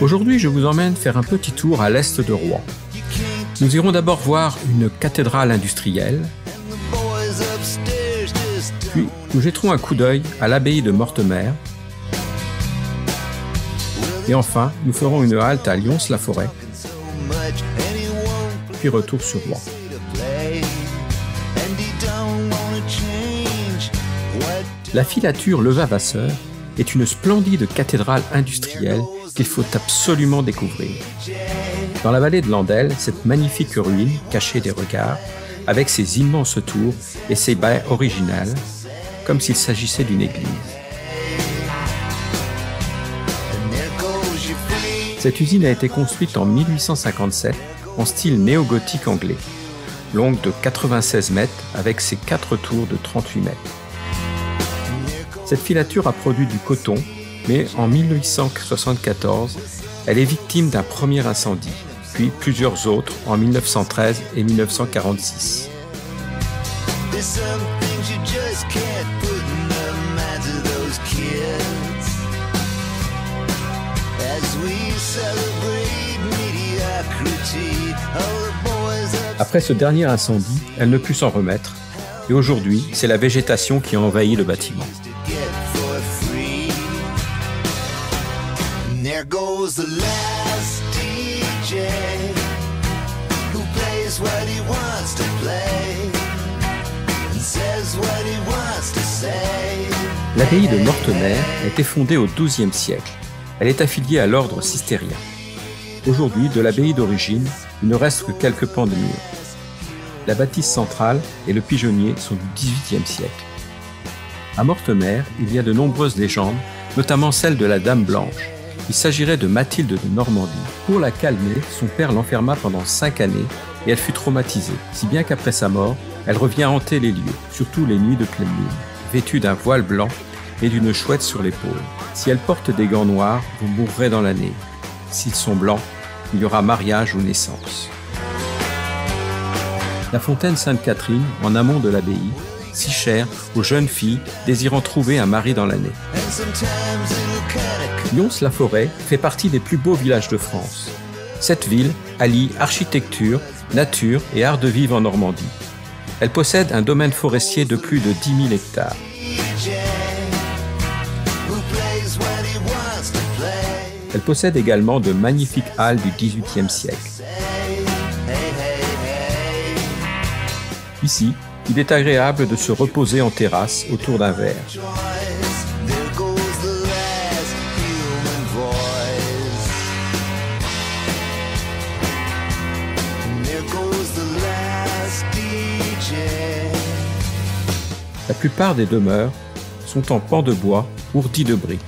Aujourd'hui, je vous emmène faire un petit tour à l'est de Rouen. Nous irons d'abord voir une cathédrale industrielle, puis nous jetterons un coup d'œil à l'abbaye de Mortemer, et enfin, nous ferons une halte à Lyons-la-Forêt, puis retour sur Rouen. La filature Levavasseur est une splendide cathédrale industrielle qu'il faut absolument découvrir. Dans la vallée de l'Andelle, cette magnifique ruine cachée des regards, avec ses immenses tours et ses baies originales, comme s'il s'agissait d'une église. Cette usine a été construite en 1857 en style néo-gothique anglais, longue de 96 mètres avec ses 4 tours de 38 mètres. Cette filature a produit du coton, mais en 1874, elle est victime d'un premier incendie, puis plusieurs autres en 1913 et 1946. Après ce dernier incendie, elle ne put s'en remettre, et aujourd'hui, c'est la végétation qui a envahi le bâtiment. L'abbaye de Mortemer a été fondée au XIIe siècle. Elle est affiliée à l'ordre cistérien. Aujourd'hui, de l'abbaye d'origine, il ne reste que quelques pans de murs. La bâtisse centrale et le pigeonnier sont du XVIIIe siècle. À Mortemer, il y a de nombreuses légendes, notamment celle de la Dame Blanche. Il s'agirait de Mathilde de Normandie. Pour la calmer, son père l'enferma pendant 5 années et elle fut traumatisée, si bien qu'après sa mort, elle revient hanter les lieux, surtout les nuits de pleine lune, vêtue d'un voile blanc et d'une chouette sur l'épaule. Si elle porte des gants noirs, vous mourrez dans l'année. S'ils sont blancs, il y aura mariage ou naissance. La fontaine Sainte-Catherine, en amont de l'abbaye, si chère aux jeunes filles désirant trouver un mari dans l'année. Lyons-la-Forêt fait partie des plus beaux villages de France. Cette ville allie architecture, nature et art de vivre en Normandie. Elle possède un domaine forestier de plus de 10 000 hectares. Elle possède également de magnifiques halles du XVIIIe siècle. Ici, il est agréable de se reposer en terrasse autour d'un verre. La plupart des demeures sont en pans de bois ourdis de briques.